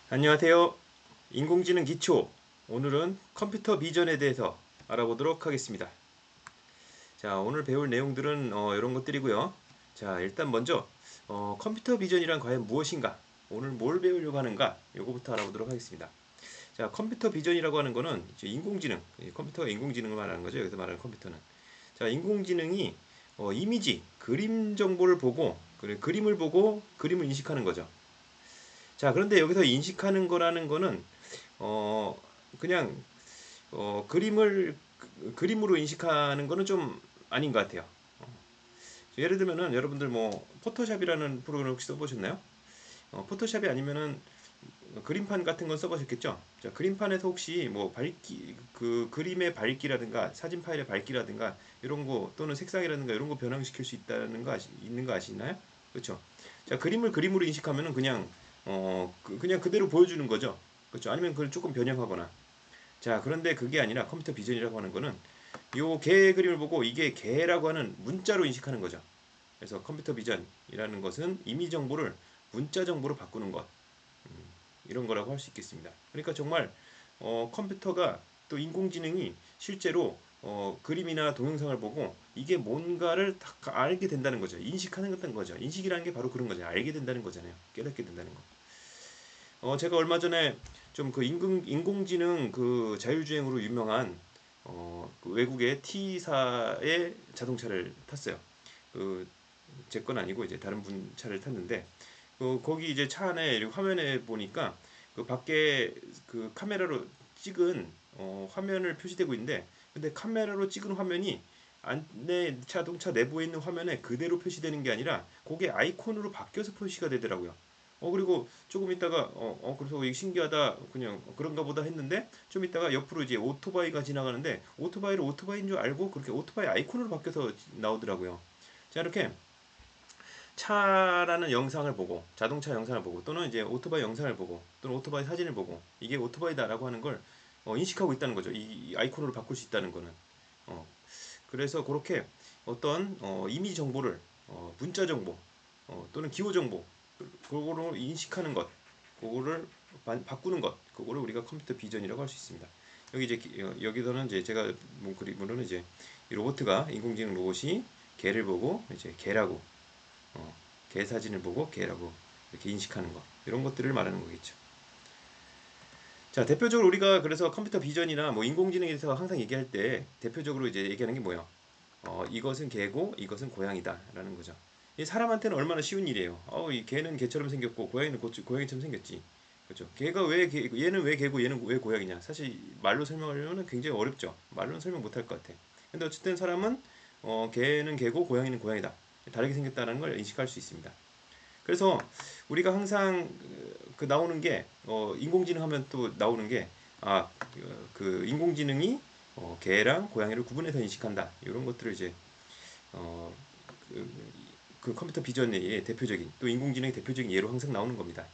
안녕하세요. 인공지능 기초. 오늘은 컴퓨터 비전에 대해서 알아보도록 하겠습니다. 자, 오늘 배울 내용들은 이런 것들이고요. 자, 일단 먼저 컴퓨터 비전이란 과연 무엇인가? 오늘 뭘 배우려고 하는가? 요거부터 알아보도록 하겠습니다. 자, 컴퓨터 비전이라고 하는 거는 이제 인공지능, 컴퓨터가 인공지능을 말하는 거죠. 여기서 말하는 컴퓨터는. 자, 인공지능이 이미지, 그림 정보를 보고, 그림을 보고 그림을 인식하는 거죠. 자, 그런데 여기서 인식하는 거라는 거는 어 그냥 그림으로 인식하는 거는 좀 아닌 것 같아요. 예를 들면은 여러분들 뭐 포토샵이라는 프로그램 혹시 써보셨나요? 포토샵이 아니면은 그림판 같은 건 써보셨겠죠? 자, 그림판에서 혹시 뭐 밝기, 그 그림의 밝기라든가 사진 파일의 밝기라든가 이런 거 또는 색상이라든가 이런 거 변형시킬 수 있다는 거 있는 거 아시나요? 그렇죠? 자, 그림을 그림으로 인식하면은 그냥 그냥 그대로 보여주는 거죠. 그렇죠? 아니면 그걸 조금 변형하거나. 자, 그런데 그게 아니라 컴퓨터 비전이라고 하는 거는 요 개 그림을 보고 이게 개라고 하는 문자로 인식하는 거죠. 그래서 컴퓨터 비전이라는 것은 이미 정보를 문자 정보로 바꾸는 것. 이런 거라고 할 수 있겠습니다. 그러니까 정말 컴퓨터가 또 인공지능이 실제로 그림이나 동영상을 보고 이게 뭔가를 다 알게 된다는 거죠. 인식하는 거죠. 인식이라는 게 바로 그런 거죠. 알게 된다는 거잖아요. 깨닫게 된다는 거. 제가 얼마 전에 좀 그 인공지능 그 자율주행으로 유명한 그 외국의 T사의 자동차를 탔어요. 그 제 건 아니고 이제 다른 분 차를 탔는데 거기 이제 차 안에 이렇게 화면에 보니까 그 밖에 그 카메라로 찍은 화면을 표시되고 있는데 근데 카메라로 찍은 화면이 안내 자동차 내부에 있는 화면에 그대로 표시되는 게 아니라 그게 아이콘으로 바뀌어서 표시가 되더라고요. 그리고 조금 있다가 그래서 이게 신기하다 그냥 그런가 보다 했는데 좀 있다가 옆으로 이제 오토바이가 지나가는데 오토바이를 오토바이인 줄 알고 그렇게 오토바이 아이콘으로 바뀌어서 나오더라고요. 자, 이렇게 차라는 영상을 보고 자동차 영상을 보고 또는 이제 오토바이 영상을 보고 또는 오토바이 사진을 보고 이게 오토바이다라고 하는 걸 인식하고 있다는 거죠. 이 아이콘으로 바꿀 수 있다는 거는. 어, 그래서 그렇게 어떤 이미지 정보를 문자 정보 또는 기호 정보 그거로 인식하는 것 그거를 바꾸는 것 그거를 우리가 컴퓨터 비전이라고 할 수 있습니다. 여기 이제 여기서는 이제 제가 본 그림으로는 이제 이 로봇가 인공지능 로봇이 개를 보고 이제 개라고 어, 개 사진을 보고 개라고 이렇게 인식하는 것 이런 것들을 말하는 거겠죠. 자, 대표적으로 우리가 그래서 컴퓨터 비전이나 뭐 인공지능에 대해서 항상 얘기할 때 대표적으로 이제 얘기하는 게 뭐예요? 이것은 개고 이것은 고양이다라는 거죠. 이 사람한테는 얼마나 쉬운 일이에요. 이 개는 개처럼 생겼고 고양이는 고양이처럼 생겼지. 그렇죠. 개가 왜 개, 얘는 왜 개고 얘는 왜 고양이냐. 사실 말로 설명하려면 굉장히 어렵죠. 말로는 설명 못할 것 같아. 근데 어쨌든 사람은 개는 개고 고양이는 고양이다. 다르게 생겼다는 걸 인식할 수 있습니다. 그래서 우리가 항상 그 나오는 게 인공지능 하면 또 나오는 게 그 인공지능이 개랑 고양이를 구분해서 인식한다 이런 것들을 이제 어, 그, 그 컴퓨터 비전의 대표적인 또 인공지능의 대표적인 예로 항상 나오는 겁니다.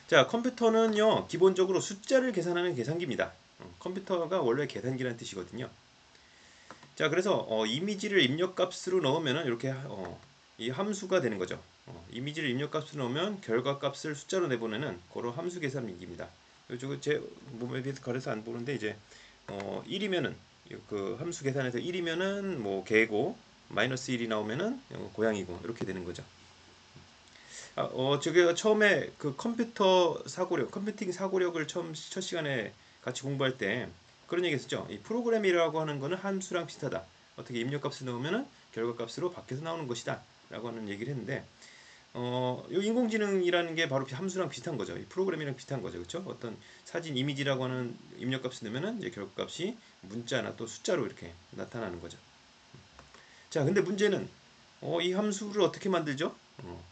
자, 컴퓨터는요 기본적으로 숫자를 계산하는 계산기입니다. 컴퓨터가 원래 계산기라는 뜻이거든요. 자, 그래서 이미지를 입력값으로 넣으면은 이렇게 이 함수가 되는 거죠. 이미지를 입력값으로 넣으면 결과값을 숫자로 내보내는 그런 함수 계산기입니다. 요즘 제 몸에 비해서 가려서 안 보는데 이제 1이면은 그 함수 계산에서 1이면은 뭐 개고 마이너스 1이 나오면은 고양이고 이렇게 되는 거죠. 제가 처음에 그 컴퓨팅 사고력을 처음 첫 시간에 같이 공부할 때 그런 얘기 했었죠. 이 프로그램이라고 하는 거는 함수랑 비슷하다. 어떻게 입력값을 넣으면은 결과값으로 밖에서 나오는 것이다. 라고 하는 얘기를 했는데, 이 인공지능이라는 게 바로 함수랑 비슷한 거죠. 이 프로그램이랑 비슷한 거죠. 그렇죠? 어떤 사진 이미지라고 하는 입력값을 넣으면은 이제 결과값이 문자나 또 숫자로 이렇게 나타나는 거죠. 자, 근데 문제는 이 함수를 어떻게 만들죠?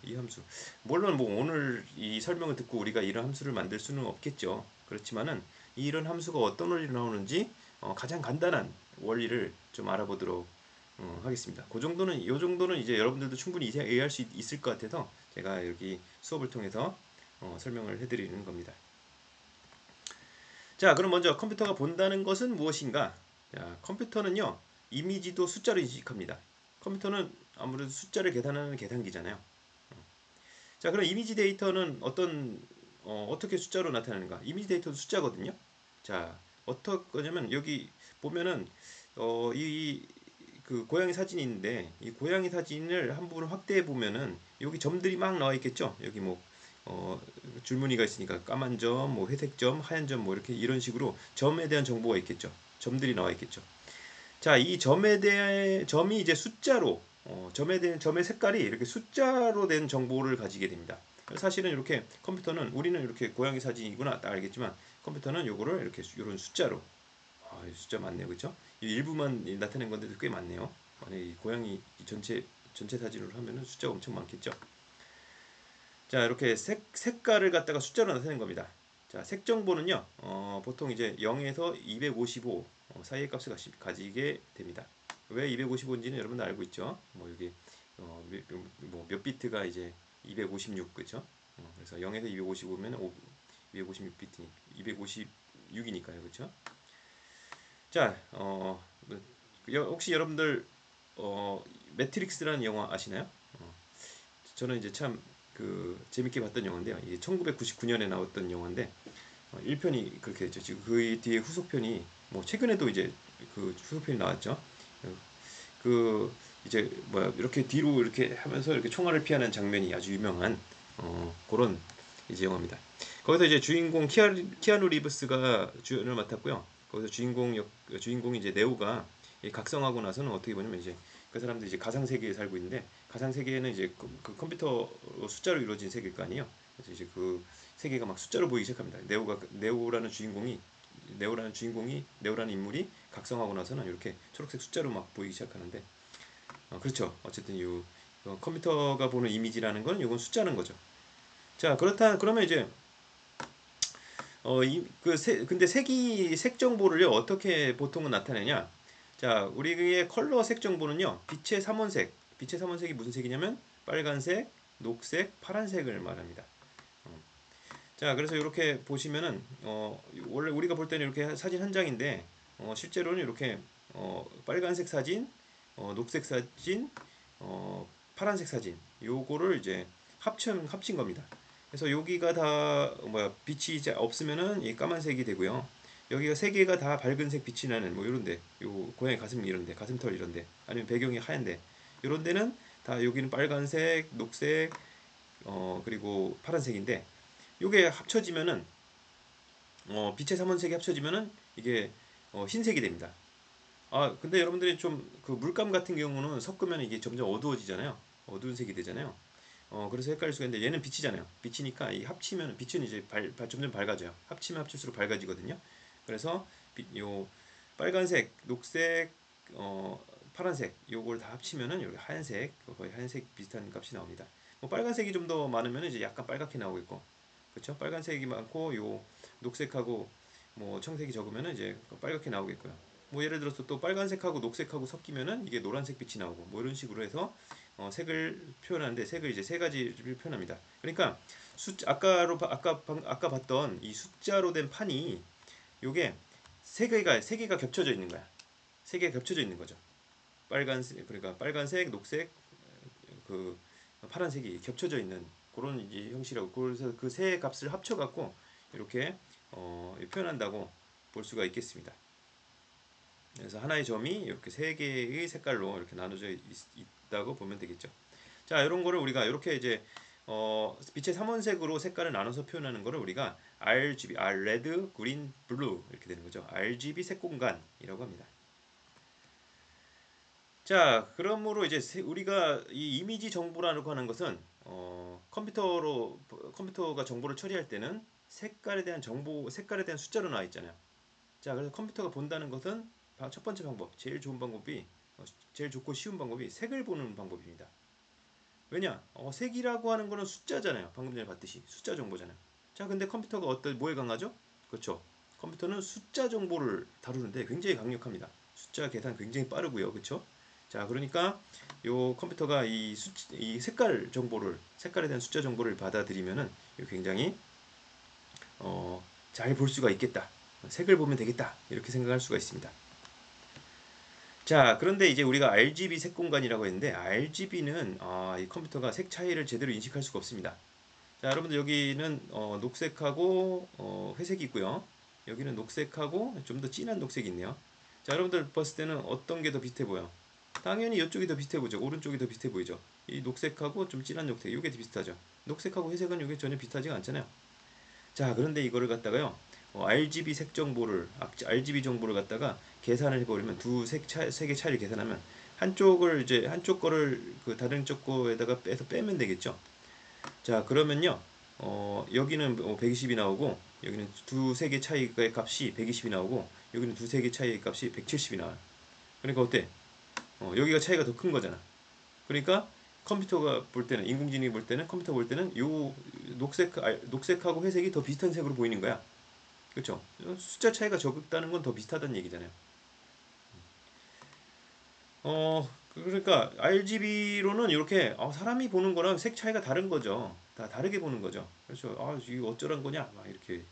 이 함수. 물론 뭐 오늘 이 설명을 듣고 우리가 이런 함수를 만들 수는 없겠죠. 그렇지만은 이런 함수가 어떤 원리로 나오는지 가장 간단한 원리를 좀 알아보도록 하겠습니다. 요 정도는 이제 여러분들도 충분히 이해할 수 있을 것 같아서 제가 여기 수업을 통해서 설명을 해드리는 겁니다. 자, 그럼 먼저 컴퓨터가 본다는 것은 무엇인가? 자, 컴퓨터는요, 이미지도 숫자로 인식합니다. 컴퓨터는 아무래도 숫자를 계산하는 계산기잖아요. 자, 그럼 이미지 데이터는 어떤 어떻게 숫자로 나타내는가? 이미지 데이터도 숫자거든요. 자, 어떻게 하냐면 여기 보면은 이 그 고양이 사진이 있는데 이 고양이 사진을 한 부분 확대해 보면은 여기 점들이 막 나와 있겠죠. 여기 뭐 줄무늬가 있으니까 까만 점, 뭐 회색 점, 하얀 점, 뭐 이렇게 이런 식으로 점에 대한 정보가 있겠죠. 점들이 나와 있겠죠. 자, 이 점에 대해 점이 이제 숫자로 점에 대한 점의 색깔이 이렇게 숫자로 된 정보를 가지게 됩니다. 사실은 이렇게 컴퓨터는 우리는 이렇게 고양이 사진이구나 딱 알겠지만 컴퓨터는 요거를 이렇게 이런 숫자로 숫자 많네요, 그렇죠? 이 일부만 나타낸 건데도 꽤 많네요. 만약에 이 고양이 전체 사진으로 하면은 숫자가 엄청 많겠죠. 자, 이렇게 색깔을 갖다가 숫자로 나타낸 겁니다. 자, 색 정보는요, 보통 이제 0에서 255 사이의 값을 가지게 됩니다. 왜 255인지는 여러분도 알고 있죠? 뭐 여기 몇 비트가 이제 256 그죠? 그래서 0에서 255면 256비트 256이니까요, 그렇죠? 자, 혹시 여러분들 매트릭스라는 영화 아시나요? 저는 이제 참 그 재밌게 봤던 영화인데요. 이게 1999년에 나왔던 영화인데 1편이 그렇게 됐죠. 지금 그 뒤에 후속편이 뭐 최근에도 이제 그 후속편이 나왔죠. 그 이제 뭐야 이렇게 뒤로 이렇게 하면서 이렇게 총알을 피하는 장면이 아주 유명한 그런 이제 영화입니다. 거기서 이제 주인공 키아누 리브스가 주연을 맡았고요. 거기서 주인공이 이제 네오가 각성하고 나서는 어떻게 보냐면 이제 그 사람들이 이제 가상 세계에 살고 있는데 가상 세계에는 이제 그 컴퓨터 숫자로 이루어진 세계일 거 아니에요. 그래서 이제 그 세계가 막 숫자로 보이기 시작합니다. 네오라는 인물이 각성하고 나서는 이렇게 초록색 숫자로 막 보이기 시작하는데 그렇죠. 어쨌든 컴퓨터가 보는 이미지라는 건 이건 숫자는 거죠. 자, 그러면 이제 근데 색 정보를요 어떻게 보통은 나타내냐? 자, 우리의 컬러 색 정보는요 빛의 삼원색이 무슨 색이냐면 빨간색, 녹색, 파란색을 말합니다. 자, 그래서 이렇게 보시면은 원래 우리가 볼 때는 이렇게 사진 한 장인데 실제로는 이렇게 빨간색 사진, 녹색 사진, 파란색 사진 요거를 이제 합친 겁니다. 그래서 여기가 다 뭐야 빛이 이제 없으면은 이 까만색이 되고요. 여기가 세 개가 다 밝은색 빛이 나는 뭐 이런데 요 고양이 가슴 이런데 가슴털 이런데 아니면 배경이 하얀데 이런 데는 다 여기는 빨간색, 녹색 그리고 파란색인데 요게 합쳐지면은 빛의 삼원색이 합쳐지면은 이게 흰색이 됩니다. 아, 근데 여러분들이 좀 그 물감 같은 경우는 섞으면 이게 점점 어두워지잖아요. 어두운 색이 되잖아요. 그래서 헷갈릴 수가 있는데 얘는 빛이잖아요. 빛이니까 이 합치면 빛은 이제 점점 밝아져요. 합치면 합칠수록 밝아지거든요. 그래서 요 빨간색, 녹색, 파란색 요걸 다 합치면은 여기 하얀색 거의 하얀색 비슷한 값이 나옵니다. 뭐 빨간색이 좀 더 많으면 이제 약간 빨갛게 나오고 있고, 그렇죠? 빨간색이 많고 요 녹색하고 뭐 청색이 적으면은 이제 빨갛게 나오겠고요. 뭐 예를 들어서 또 빨간색하고 녹색하고 섞이면은 이게 노란색 빛이 나오고 뭐 이런 식으로 해서 색을 표현하는데 색을 이제 세 가지를 표현합니다. 그러니까 아까 봤던 이 숫자로 된 판이 요게 세 개가 겹쳐져 있는 거야. 세 개가 겹쳐져 있는 거죠. 빨간색 그러니까 빨간색, 녹색, 그 파란색이 겹쳐져 있는 그런 이제 형식이라고. 그래서 그 세 값을 합쳐 갖고 이렇게 표현한다고 볼 수가 있겠습니다. 그래서 하나의 점이 이렇게 세 개의 색깔로 이렇게 나눠져 있다고 보면 되겠죠. 자, 이런 거를 우리가 이렇게 이제 빛의 삼원색으로 색깔을 나눠서 표현하는 거를 우리가 RGB, 레드, 그린, 블루 이렇게 되는 거죠. RGB 색공간이라고 합니다. 자, 그러므로 이제 우리가 이 이미지 정보라고 하는 것은 컴퓨터가 정보를 처리할 때는 색깔에 대한 숫자로 나와 있잖아요. 자, 그래서 컴퓨터가 본다는 것은 첫 번째 방법, 제일 좋고 쉬운 방법이 색을 보는 방법입니다. 왜냐? 색이라고 하는 거는 숫자잖아요. 방금 전에 봤듯이 숫자 정보잖아요. 자, 근데 컴퓨터가 뭐에 강하죠? 그렇죠. 컴퓨터는 숫자 정보를 다루는데 굉장히 강력합니다. 숫자 계산 굉장히 빠르고요. 그렇죠? 자, 그러니까 요 컴퓨터가 이 색깔에 대한 숫자 정보를 받아들이면은 굉장히 잘 볼 수가 있겠다. 색을 보면 되겠다. 이렇게 생각할 수가 있습니다. 자, 그런데 이제 우리가 RGB 색 공간이라고 했는데 RGB는 이 컴퓨터가 색 차이를 제대로 인식할 수가 없습니다. 자, 여러분들 여기는 녹색하고 회색이 있고요. 여기는 녹색하고 좀 더 진한 녹색이 있네요. 자, 여러분들 봤을 때는 어떤 게 더 비슷해 보여? 당연히 이쪽이 더 비슷해 보이죠. 오른쪽이 더 비슷해 보이죠. 이 녹색하고 좀 진한 녹색, 이게 더 비슷하죠. 녹색하고 회색은 이게 전혀 비슷하지가 않잖아요. 자, 그런데 이거를 갖다가요, RGB 색 정보를, RGB 정보를 갖다가 계산을 해버리면 색의 차이를 계산하면 한쪽 거를 그 다른 쪽 거에다가 빼면 되겠죠. 자, 그러면요, 여기는 120이 나오고, 여기는 두 색의 차이의 값이 120이 나오고, 여기는 두 색의 차이의 값이 170이 나와요. 그러니까 어때? 여기가 차이가 더 큰 거잖아. 그러니까 컴퓨터가 볼 때는, 인공지능이 볼 때는, 컴퓨터 볼 때는 요 녹색하고 회색이 더 비슷한 색으로 보이는 거야. 그렇죠? 숫자 차이가 적다는 건 더 비슷하다는 얘기잖아요. 그러니까 RGB로는 이렇게 사람이 보는 거랑 색 차이가 다른 거죠. 다 다르게 보는 거죠. 그래서 이거 어쩌란 거냐? 막 이렇게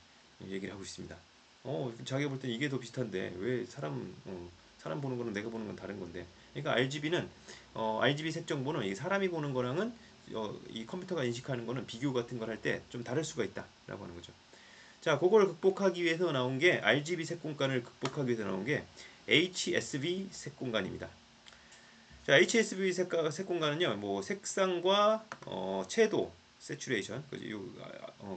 얘기를 하고 있습니다. 자기가 볼 땐 이게 더 비슷한데 왜 사람 보는 거는 내가 보는 건 다른 건데. 그러니까 RGB 색 정보는 이 사람이 보는 거랑은 이 컴퓨터가 인식하는 거는 비교 같은 걸 할 때 좀 다를 수가 있다라고 하는 거죠. 자, 그걸 극복하기 위해서 나온 게 RGB 색 공간을 극복하기 위해서 나온 게 HSV 색 공간입니다. 자, HSV 색 공간은요, 뭐 색상과 채도, 세츄레이션,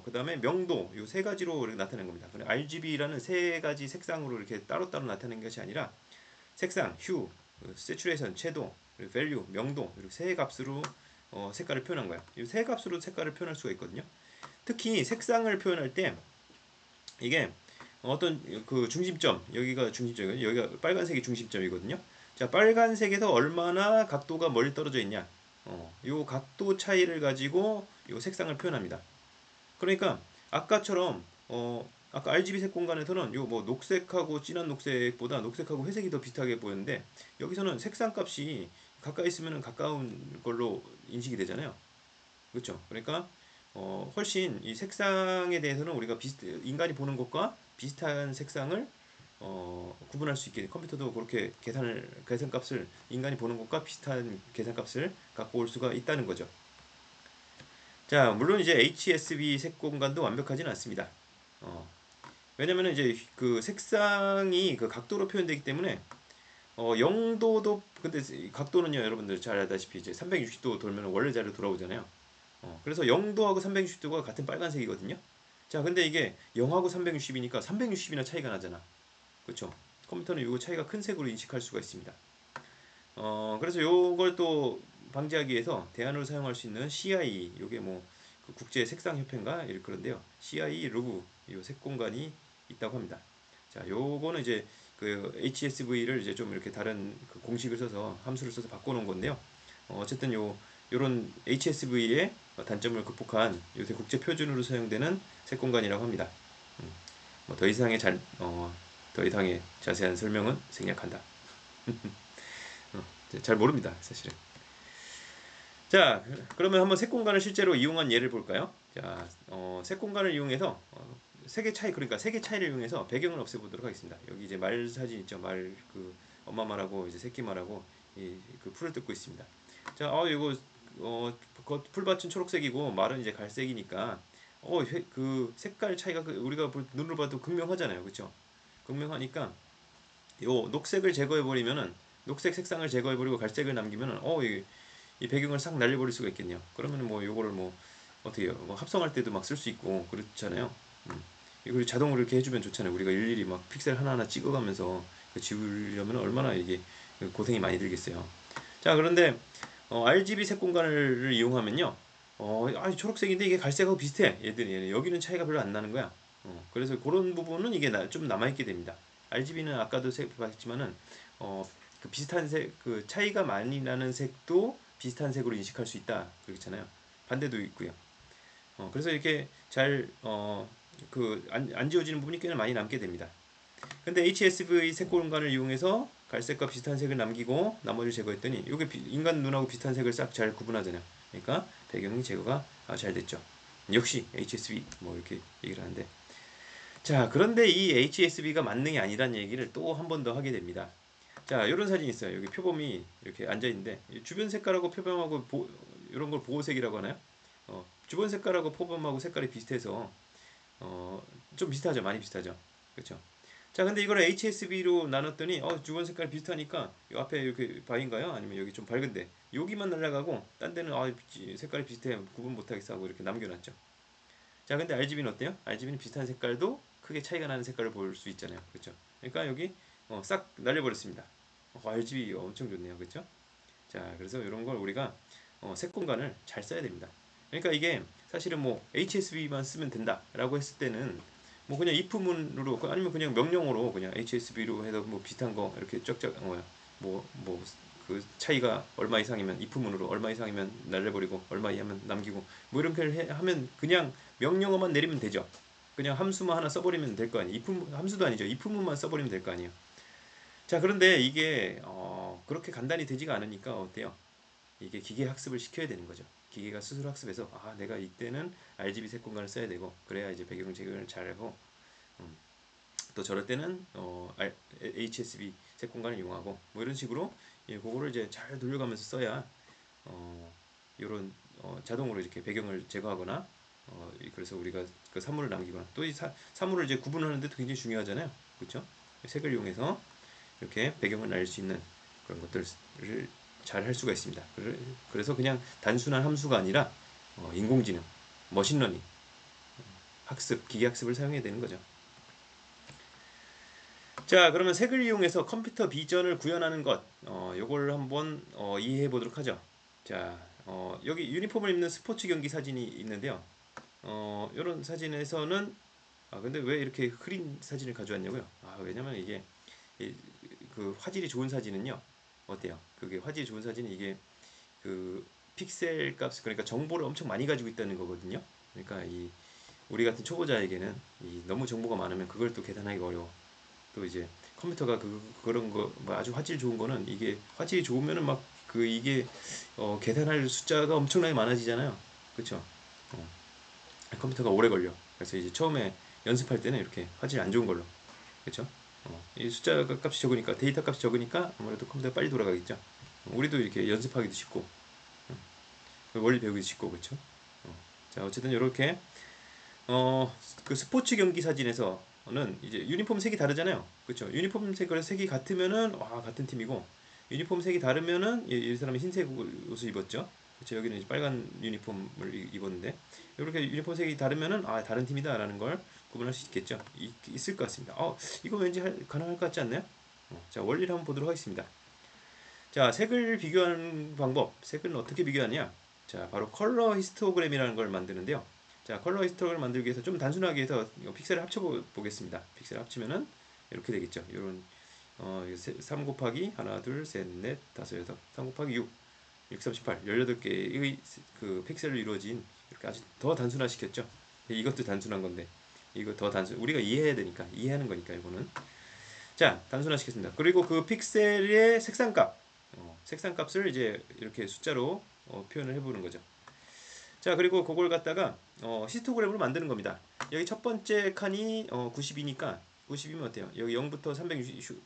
그다음에 명도, 요 세 가지로 이렇게 나타낸 겁니다. RGB라는 세 가지 색상으로 이렇게 따로따로 나타낸 것이 아니라 색상, 휴, 세츄레이션, 채도, 밸류, 명도 이렇게 세 값으로 색깔을 표현한 거야. 이 세 값으로 색깔을 표현할 수가 있거든요. 특히 색상을 표현할 때 이게 어떤 그 중심점, 여기가 중심점이거든요. 여기가 빨간색이 중심점이거든요. 자, 빨간색에서 얼마나 각도가 멀리 떨어져 있냐. 요 각도 차이를 가지고 요 색상을 표현합니다. 그러니까 아까처럼 아까 RGB 색 공간에서는 요 뭐 녹색하고 진한 녹색보다 녹색하고 회색이 더 비슷하게 보였는데 여기서는 색상 값이 가까이 있으면 가까운 걸로 인식이 되잖아요. 그렇죠? 그러니까 훨씬 이 색상에 대해서는 우리가 인간이 보는 것과 비슷한 색상을 구분할 수 있게 컴퓨터도 그렇게 계산값을 인간이 보는 것과 비슷한 계산값을 갖고 올 수가 있다는 거죠. 자, 물론 이제 HSV 색 공간도 완벽하지는 않습니다. 왜냐면은 이제 그 색상이 그 각도로 표현되기 때문에 0도도 근데 각도는요 여러분들 잘 알다시피 이제 360도 돌면 원래 자리로 돌아오잖아요. 그래서 0도하고 360도가 같은 빨간색이거든요. 자, 근데 이게 0하고 360이니까 360이나 차이가 나잖아. 그렇죠? 컴퓨터는 이 차이가 큰 색으로 인식할 수가 있습니다. 그래서 요걸 또 방지하기 위해서 대안으로 사용할 수 있는 CI, 요게 뭐그 국제 색상 협회인가 그런데요. CI 루브 요 색 공간이 있다고 합니다. 자, 요거는 이제 그 HSV를 이제 좀 이렇게 다른 그 공식을 써서 함수를 써서 바꿔놓은 건데요. 어쨌든 요런 HSV의 단점을 극복한 요새 국제 표준으로 사용되는 색 공간이라고 합니다. 뭐더 이상의 더 이상의 자세한 설명은 생략한다. 잘 모릅니다, 사실은. 자, 그러면 한번 색 공간을 실제로 이용한 예를 볼까요? 자, 색 공간을 이용해서 색의 차이, 그러니까 색의 차이를 이용해서 배경을 없애보도록 하겠습니다. 여기 이제 말 사진 있죠? 엄마 말하고 이제 새끼 말하고 그 풀을 뜯고 있습니다. 자, 이거 풀밭은 초록색이고 말은 이제 갈색이니까 그 색깔 차이가 우리가 눈으로 봐도 극명하잖아요, 그렇죠? 극명하니까 요 녹색을 제거해 버리면은 녹색 색상을 제거해 버리고 갈색을 남기면은 이 배경을 싹 날려버릴 수가 있겠네요. 그러면 뭐 요거를 뭐 어떻게 해요? 뭐 합성할 때도 막 쓸 수 있고 그렇잖아요. 이걸 자동으로 이렇게 해주면 좋잖아요. 우리가 일일이 막 픽셀 하나하나 찍어가면서 지우려면 얼마나 이게 고생이 많이 들겠어요. 자, 그런데 RGB 색 공간을 이용하면요. 초록색인데 이게 갈색하고 비슷해. 얘들이 여기는 차이가 별로 안 나는 거야. 그래서 그런 부분은 이게 좀 남아있게 됩니다. RGB는 아까도 봤지만은 그 비슷한 그 차이가 많이 나는 색도 비슷한 색으로 인식할 수 있다. 그렇잖아요. 반대도 있고요. 그래서 이렇게 안 지워지는 부분이 꽤 많이 남게 됩니다. 근데 HSV 색 공간을 이용해서 갈색과 비슷한 색을 남기고 나머지를 제거했더니 이게 인간 눈하고 비슷한 색을 싹 잘 구분하잖아요. 그러니까 배경이 제거가 잘 됐죠. 역시 HSV 뭐 이렇게 얘기를 하는데, 자, 그런데 이 HSV가 만능이 아니란 얘기를 또 한 번 더 하게 됩니다. 자, 이런 사진이 있어요. 여기 표범이 이렇게 앉아 있는데 주변 색깔하고 표범하고 이런 걸 보호색이라고 하나요? 주변 색깔하고 포범하고 색깔이 비슷해서 좀 비슷하죠. 많이 비슷하죠. 그렇죠. 자, 근데 이걸 HSB로 나눴더니 주변 색깔 비슷하니까 이 앞에 이렇게 바인가요? 아니면 여기 좀 밝은데 여기만 날아가고 딴 데는 색깔이 비슷해 구분 못하겠어 하고 이렇게 남겨놨죠. 자, 근데 RGB는 어때요? RGB는 비슷한 색깔도 크게 차이가 나는 색깔을 볼 수 있잖아요. 그렇죠? 그러니까 여기 싹 날려버렸습니다. RGB 엄청 좋네요. 그렇죠? 자, 그래서 이런 걸 우리가 색 공간을 잘 써야 됩니다. 그러니까 이게 사실은 뭐 HSB만 쓰면 된다라고 했을 때는 뭐 그냥 if문으로 아니면 그냥 명령어로 그냥 HSB로 해서 뭐 비슷한 거 이렇게 쫙쫙 뭐뭐 그 차이가 얼마 이상이면 if문으로 얼마 이상이면 날려버리고 얼마 이하면 남기고 뭐 이렇게 하면 그냥 명령어만 내리면 되죠. 그냥 함수만 하나 써버리면 될 거 아니에요. if 함수도 아니죠. if문만 써버리면 될 거 아니에요. 자, 그런데 이게 그렇게 간단히 되지가 않으니까 어때요? 이게 기계 학습을 시켜야 되는 거죠. 기계가 스스로 학습해서 내가 이때는 RGB 색 공간을 써야 되고 그래야 이제 배경 재현을 잘하고 음, 또 저럴 때는 HSB 색 공간을 이용하고 뭐 이런 식으로 그거를 이제 잘 돌려가면서 써야 이런 자동으로 이렇게 배경을 제거하거나 그래서 우리가 그 사물을 남기거나 또 이 사물을 이제 구분하는데도 굉장히 중요하잖아요. 그렇죠? 색을 이용해서 이렇게 배경을 날릴 수 있는 그런 것들을 잘 할 수가 있습니다. 그래서 그냥 단순한 함수가 아니라 인공지능, 머신러닝, 학습, 기계 학습을 사용해야 되는 거죠. 자, 그러면 색을 이용해서 컴퓨터 비전을 구현하는 것, 요걸 한번 이해해 보도록 하죠. 자, 여기 유니폼을 입는 스포츠 경기 사진이 있는데요. 이런 사진에서는 근데 왜 이렇게 흐린 사진을 가져왔냐고요? 왜냐면 이게 그 화질이 좋은 사진은요. 어때요? 그게 화질이 좋은 사진은 이게 그 픽셀 값 그러니까 정보를 엄청 많이 가지고 있다는 거거든요. 그러니까 이 우리 같은 초보자에게는 너무 정보가 많으면 그걸 또 계산하기가 어려워. 또 이제 컴퓨터가 그런 거뭐 아주 화질 좋은 거는 이게 화질이 좋으면은 막 이게 계산할 숫자가 엄청나게 많아지잖아요. 그렇죠? 컴퓨터가 오래 걸려. 그래서 이제 처음에 연습할 때는 이렇게 화질 안 좋은 걸로. 그렇죠? 이 숫자 값이 적으니까 데이터 값이 적으니까 아무래도 컴퓨터가 빨리 돌아가겠죠. 우리도 이렇게 연습하기도 쉽고 원리 배우기도 쉽고 그렇죠. 자, 어쨌든 이렇게 그 스포츠 경기 사진에서는 이제 유니폼 색이 다르잖아요. 그렇죠? 유니폼 색이 같으면은 같은 팀이고 유니폼 색이 다르면은 이 사람이 흰색 옷을 입었죠. 그렇죠? 여기는 이제 빨간 유니폼을 입었는데 이렇게 유니폼 색이 다르면은 다른 팀이다라는 걸 구분할 수 있겠죠. 있을 것 같습니다. 이거 왠지 가능할 것 같지 않나요? 자, 원리를 한번 보도록 하겠습니다. 자, 색을 비교하는 방법. 색을 어떻게 비교하냐? 자, 바로 컬러 히스토그램이라는 걸 만드는데요. 자, 컬러 히스토그램을 만들기 위해서 좀 단순하게 해서 픽셀을 합쳐 보겠습니다. 픽셀을 합치면은 이렇게 되겠죠. 이런 3 곱하기 하나, 둘, 셋, 넷, 다섯, 여섯, 3 곱하기 6, 638, 18개의 그 픽셀로 이루어진 이렇게 아주 더 단순화시켰죠. 이것도 단순한 건데 이거 더 단순 우리가 이해해야 되니까 이해하는 거니까 이거는 자, 단순화시켰습니다. 그리고 그 픽셀의 색상값, 색상값을 이제 이렇게 숫자로 표현을 해보는 거죠. 자, 그리고 그걸 갖다가 히스토그램으로 만드는 겁니다. 여기 첫 번째 칸이 92니까 90이면 어때요? 여기 0부터 360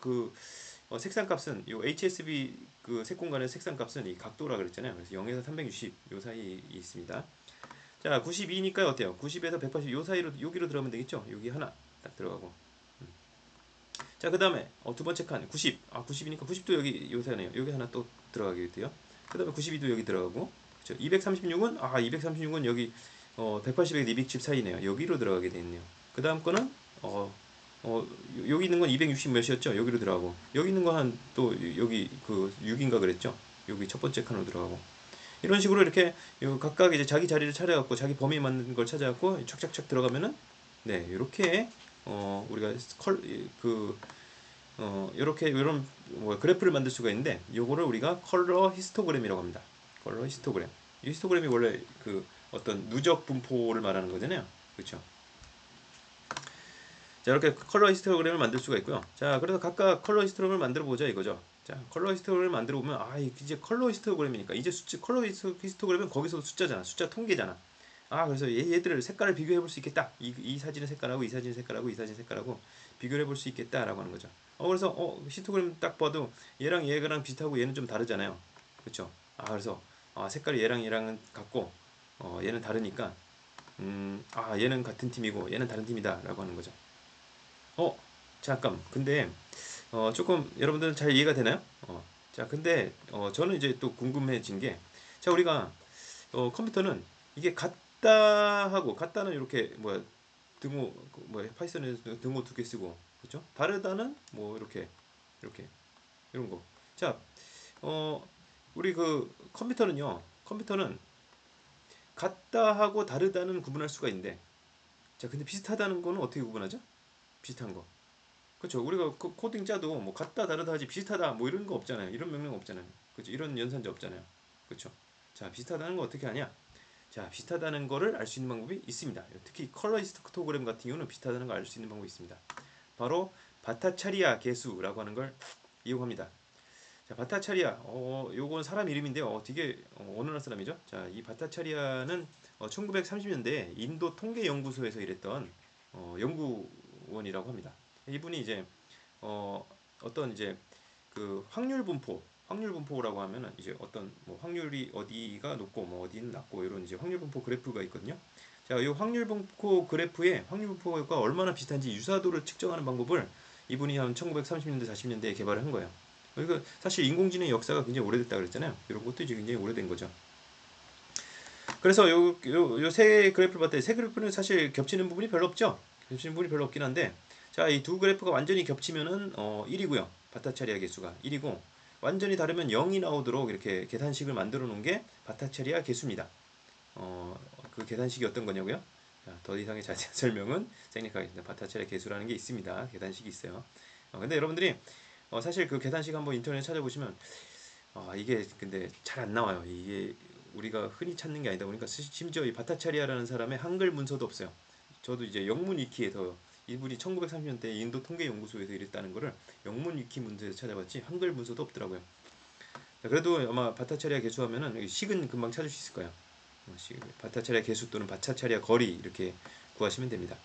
색상값은 요 HSB 그 색공간의 색상값은 이 각도라 그랬잖아요. 그래서 0에서 360 요 사이에 있습니다. 자, 92니까 어때요? 90에서 180 요 사이로 여기로 들어가면 되겠죠? 여기 하나 딱 들어가고. 자, 그 다음에 두 번째 칸 90. 90이니까 90도 여기 요새네요. 여기 하나 또 들어가게 돼요. 그 다음에 92도 여기 들어가고. 그렇죠. 236은 236은 여기 180에서 210 사이네요. 여기로 들어가게 돼 있네요. 그 다음 거는 여기 있는 건 260 몇이었죠? 여기로 들어가고. 여기 있는 거 한 또 여기 그 6인가 그랬죠? 여기 첫 번째 칸으로 들어가고. 이런 식으로 이렇게 각각 이제 자기 자리를 차려갖고 자기 범위에 맞는 걸 찾아갖고 착착착 들어가면은 네 이렇게 우리가 이렇게 이런 그래프를 만들 수가 있는데 요거를 우리가 컬러 히스토그램이라고 합니다. 컬러 히스토그램. 이 히스토그램이 원래 그 어떤 누적 분포를 말하는 거잖아요. 그렇죠? 자, 이렇게 컬러 히스토그램을 만들 수가 있고요. 자, 그래서 각각 컬러 히스토그램을 만들어 보자 이거죠. 자, 컬러 히스토그램을 만들어 보면 이제 컬러 히스토그램이니까 이제 컬러 히스토그램은 거기서 숫자잖아. 숫자 통계잖아. 그래서 얘들을 색깔을 비교해 볼 수 있겠다. 이 사진의 색깔하고 이 사진의 색깔하고 이 사진의 색깔하고 비교를 해볼 수 있겠다라고 하는 거죠. 그래서 히스토그램 딱 봐도 얘랑 얘랑 비슷하고 얘는 좀 다르잖아요. 그렇죠? 그래서 색깔이 얘랑 얘랑은 같고 얘는 다르니까 얘는 같은 팀이고 얘는 다른 팀이다라고 하는 거죠. 어, 잠깐. 근데 조금 여러분들은 잘 이해가 되나요? 자, 근데 저는 이제 또 궁금해진 게, 자, 우리가 컴퓨터는 이게 같다 하고, 같다는 이렇게 뭐야 등호 뭐야 파이썬에서 등호 두 개 쓰고, 그렇죠? 다르다는 뭐 이렇게 이런 거. 자, 어 우리 그 컴퓨터는 같다 하고 다르다는 구분할 수가 있는데, 자, 근데 비슷하다는 거는 어떻게 구분하죠? 비슷한 거. 그렇죠. 우리가 코딩 짜도 뭐 같다 다르다 하지 비슷하다 뭐 이런 거 없잖아요. 이런 명령 없잖아요. 그렇죠. 이런 연산자 없잖아요. 그렇죠. 자, 비슷하다는 거 어떻게 하냐? 자, 비슷하다는 거를 알 수 있는 방법이 있습니다. 특히 컬러 히스토그램 같은 경우는 비슷하다는 걸 알 수 있는 방법이 있습니다. 바로 바타차리아 계수라고 하는 걸 이용합니다. 자, 바타차리아, 요건 사람 이름인데요. 되게 어느 나라 사람이죠? 자, 이 바타차리아는 1930년대에 인도 통계연구소에서 일했던 연구원이라고 합니다. 이분이 이제 어, 어떤 이제 그 확률 분포라고 하면은 이제 어떤 뭐 확률이 어디가 높고 뭐 어디는 낮고 이런 이제 확률 분포 그래프가 있거든요. 자, 이 확률 분포 그래프에 확률 분포가 얼마나 비슷한지 유사도를 측정하는 방법을 이분이 한 1930년대 40년대에 개발을 한 거예요. 그리고 사실 인공지능 역사가 굉장히 오래됐다 그랬잖아요. 이런 것도 이제 굉장히 오래된 거죠. 그래서 요 세 그래프를 봤더니 세 그래프는 사실 겹치는 부분이 별로 없죠. 겹치는 부분이 별로 없긴 한데, 자, 이 두 그래프가 완전히 겹치면은 1이고요. 바타차리아 계수가 1이고, 완전히 다르면 0이 나오도록 이렇게 계산식을 만들어 놓은 게 바타차리아 계수입니다. 그 계산식이 어떤 거냐고요? 자, 더 이상의 자세한 설명은 생략하겠습니다. 바타차리아 계수라는 게 있습니다. 계산식이 있어요. 근데 여러분들이 사실 그 계산식 한번 인터넷에 찾아보시면 이게 근데 잘 안 나와요. 이게 우리가 흔히 찾는 게 아니다 보니까 심지어 이 바타차리아라는 사람의 한글 문서도 없어요. 저도 이제 영문 위키에서 이분이 1930년대 인도 통계연구소에서 일했다는 거를 영문 위키 문서에서 찾아봤지 한글 문서도 없더라고요. 자, 그래도 아마 바타차리아 개수하면은 여기 식은 금방 찾을 수 있을 거예요. 바타차리아 개수 또는 바타차리아 거리 이렇게 구하시면 됩니다.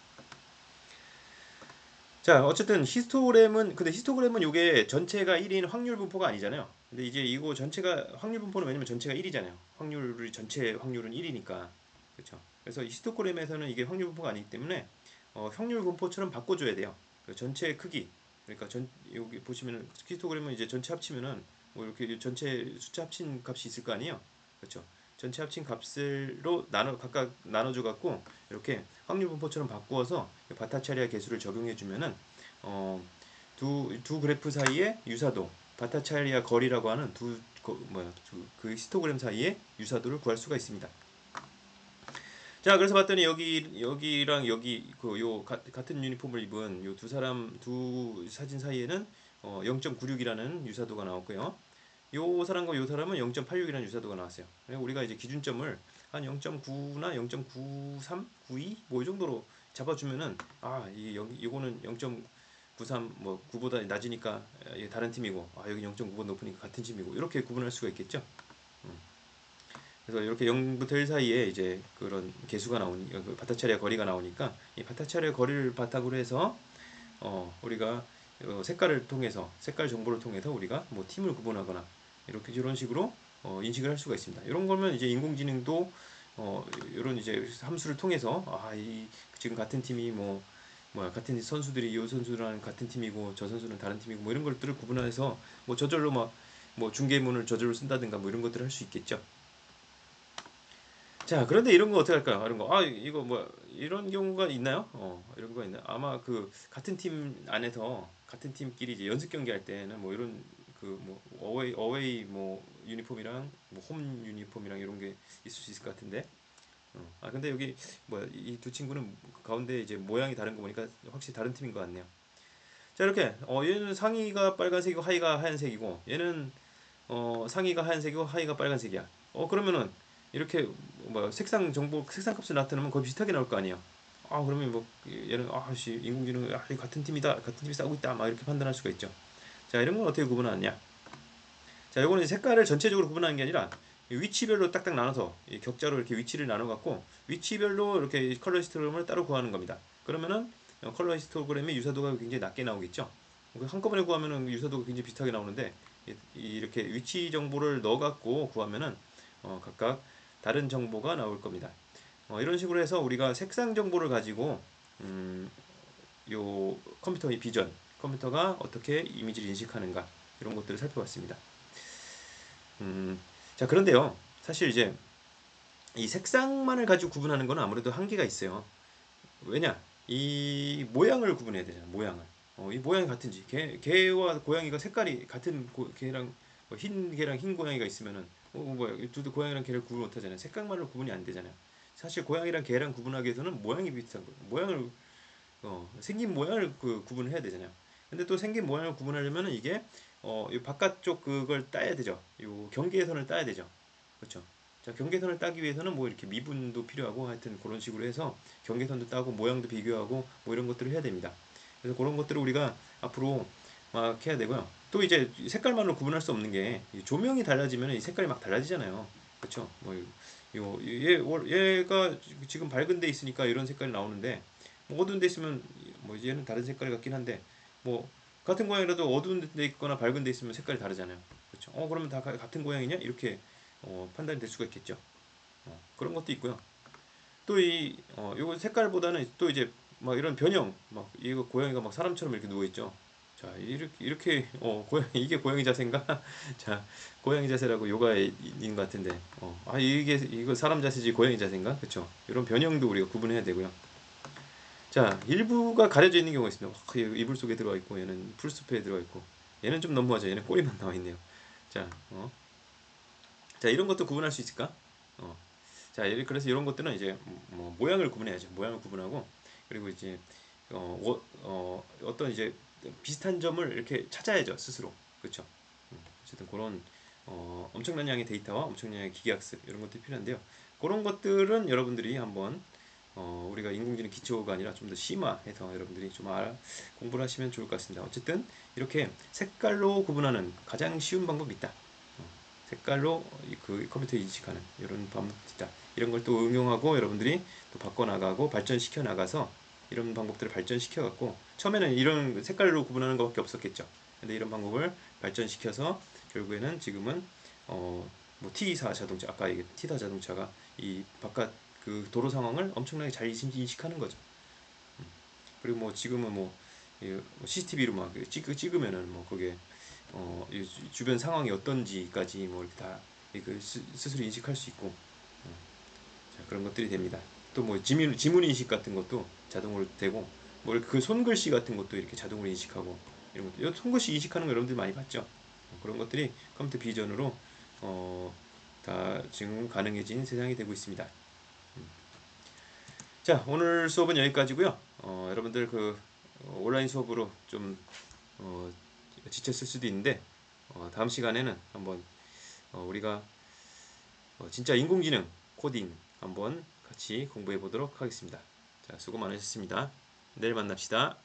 자, 어쨌든 근데 히스토그램은 요게 전체가 1인 확률 분포가 아니잖아요. 근데 이제 이거 전체가 확률 분포는 왜냐면 전체가 1이잖아요. 확률이 전체 확률은 1이니까. 그렇죠. 그래서 히스토그램에서는 이게 확률 분포가 아니기 때문에 확률 분포처럼 바꿔줘야 돼요. 그 전체 크기. 그러니까 여기 보시면은 히스토그램은 이제 전체 합치면은 뭐 이렇게 전체 숫자 합친 값이 있을 거 아니에요. 그렇죠. 전체 합친 값으로 각각 나눠줘 갖고 이렇게 확률 분포처럼 바꾸어서 바타차리아 계수를 적용해 주면은 어, 두 그래프 사이의 유사도, 바타차리아 거리라고 하는 그 히스토그램 사이의 유사도를 구할 수가 있습니다. 자, 그래서 봤더니 여기랑 여기 같은 유니폼을 입은 요 두 사진 사이에는 0.96이라는 유사도가 나왔고요. 요 사람과 요 사람은 0.86이라는 유사도가 나왔어요. 우리가 이제 기준점을 한 0.9나 0.93, 92 뭐 이 정도로 잡아주면은 이거는 0.93 뭐 9보다 낮으니까 다른 팀이고, 여기 0.9보다 높으니까 같은 팀이고 이렇게 구분할 수가 있겠죠. 음. 그래서 이렇게 0부터 1 사이에 이제 그런 개수가 나오니 그 바타차리아 거리가 나오니까 이 바타차리아 거리를 바탕으로 해서 우리가 색깔 정보를 통해서 우리가 뭐 팀을 구분하거나 이런 식으로 인식을 할 수가 있습니다. 이런 거면 이제 인공지능도 이런 이제 함수를 통해서 이 지금 같은 팀이 같은 선수들이 이 선수랑 같은 팀이고 저 선수는 다른 팀이고 뭐 이런 것들을 구분해서 뭐 저절로 뭐 중계문을 저절로 쓴다든가 뭐 이런 것들을 할 수 있겠죠. 자, 그런데 이런 거 어떻게 할까요? 이런 거. 이거 뭐, 이런 경우가 있나요? 이런 거 있나요? 아마 그, 같은 팀 안에서, 같은 팀끼리 이제 연습 경기 할 때는 뭐 이런, 어웨이 뭐, 유니폼이랑, 뭐, 홈 유니폼이랑 이런 게 있을 수 있을 것 같은데. 근데 여기, 이 두 친구는 가운데 이제 모양이 다른 거 보니까 확실히 다른 팀인 것 같네요. 자, 이렇게, 얘는 상의가 빨간색이고 하의가 하얀색이고, 얘는 상의가 하얀색이고 하의가 빨간색이야. 그러면은 이렇게 색상 값을 나타내면 거의 비슷하게 나올 거 아니에요. 그러면 뭐 얘는 인공지능 같은 팀이다, 같은 팀이 싸우고 있다, 막 이렇게 판단할 수가 있죠. 자, 이런 건 어떻게 구분하느냐? 자, 요거는 색깔을 전체적으로 구분하는 게 아니라 위치별로 딱딱 나눠서 이 격자로 이렇게 위치를 나눠 갖고 위치별로 이렇게 컬러 히스토그램을 따로 구하는 겁니다. 그러면은 컬러 히스토그램의 유사도가 굉장히 낮게 나오겠죠. 한꺼번에 구하면은 유사도가 굉장히 비슷하게 나오는데 이렇게 위치 정보를 넣어 갖고 구하면은 각각 다른 정보가 나올 겁니다. 이런 식으로 해서 우리가 색상 정보를 가지고 요 컴퓨터의 비전, 컴퓨터가 어떻게 이미지를 인식하는가 이런 것들을 살펴봤습니다. 자 그런데요, 사실 이제 이 색상만을 가지고 구분하는 건 아무래도 한계가 있어요. 왜냐? 이 모양을 구분해야 되잖아. 모양을. 이 모양이 같은지 개와 고양이가 색깔이 같은 개랑 흰 개랑 흰 고양이가 있으면은 뭐야 둘도 고양이랑 개를 구분 못하잖아요. 색깔만으로 구분이 안 되잖아요. 사실 고양이랑 개랑 구분하기 위해서는 모양이 비슷한 거예요. 모양을 생긴 모양을 구분을 해야 되잖아요. 근데 또 생긴 모양을 구분하려면은 이게 이 바깥쪽 그걸 따야 되죠. 요 경계선을 따야 되죠. 그렇죠. 자, 경계선을 따기 위해서는 뭐 이렇게 미분도 필요하고 하여튼 그런 식으로 해서 경계선도 따고 모양도 비교하고 뭐 이런 것들을 해야 됩니다. 그래서 그런 것들을 우리가 앞으로 막 해야 되고요. 또 이제 색깔만으로 구분할 수 없는 게 조명이 달라지면 이 색깔이 막 달라지잖아요. 그렇죠? 얘가 지금 밝은 데 있으니까 이런 색깔이 나오는데 뭐 어두운 데 있으면 뭐 얘는 다른 색깔 같긴 한데 뭐 같은 고양이라도 어두운 데 있거나 밝은 데 있으면 색깔이 다르잖아요. 그렇죠? 그러면 다 같은 고양이냐? 이렇게 판단이 될 수가 있겠죠. 그런 것도 있고요. 또 요거 색깔보다는 또 이제 막 이런 변형, 막 이거 고양이가 막 사람처럼 이렇게 누워 있죠. 자, 이렇게 고양이 이게 고양이 자세인가? 자, 고양이 자세라고 요가인 것 같은데, 이거 사람 자세지 고양이 자세인가? 그렇죠? 이런 변형도 우리가 구분해야 되고요. 자, 일부가 가려져 있는 경우가 있습니다. 이불 속에 들어가 있고, 얘는 풀숲에 들어가 있고, 얘는 좀 너무하죠. 얘는 꼬리만 나와 있네요. 자, 자 이런 것도 구분할 수 있을까? 어, 자, 그래서 이런 것들은 이제 뭐 모양을 구분해야죠. 모양을 구분하고 그리고 이제 어떤 이제 비슷한 점을 이렇게 찾아야죠 스스로. 그렇죠? 어쨌든 그런 엄청난 양의 데이터와 엄청난 양의 기계학습 이런 것들이 필요한데요. 그런 것들은 여러분들이 한번 우리가 인공지능 기초가 아니라 좀 더 심화해서 여러분들이 좀 공부를 하시면 좋을 것 같습니다. 어쨌든 이렇게 색깔로 구분하는 가장 쉬운 방법이 있다. 색깔로 그 컴퓨터 인식하는 이런 방법이 있다. 이런 걸 또 응용하고 여러분들이 또 바꿔나가고 발전시켜 나가서 이런 방법들을 발전시켜 갖고 처음에는 이런 색깔로 구분하는 것밖에 없었겠죠. 근데 이런 방법을 발전시켜서 결국에는 지금은 뭐 T사 자동차 아까 얘기했던 T사 자동차가 이 바깥 그 도로 상황을 엄청나게 잘 인식하는 거죠. 그리고 뭐 지금은 뭐 CCTV로 막 찍으면은 뭐 그게 이 주변 상황이 어떤지까지 뭐 이렇게 다 스스로 인식할 수 있고 자, 그런 것들이 됩니다. 또 뭐 지문 인식 같은 것도 자동으로 되고 뭐 그 손글씨 같은 것도 이렇게 자동으로 인식하고 이런 것도 손글씨 인식하는 거 여러분들 많이 봤죠? 그런 것들이 컴퓨터 비전으로 다 지금 가능해진 세상이 되고 있습니다. 자, 오늘 수업은 여기까지고요. 여러분들 온라인 수업으로 좀 지쳤을 수도 있는데 다음 시간에는 한번 우리가 진짜 인공지능 코딩 한번 같이 공부해 보도록 하겠습니다. 자, 수고 많으셨습니다. 내일 만납시다.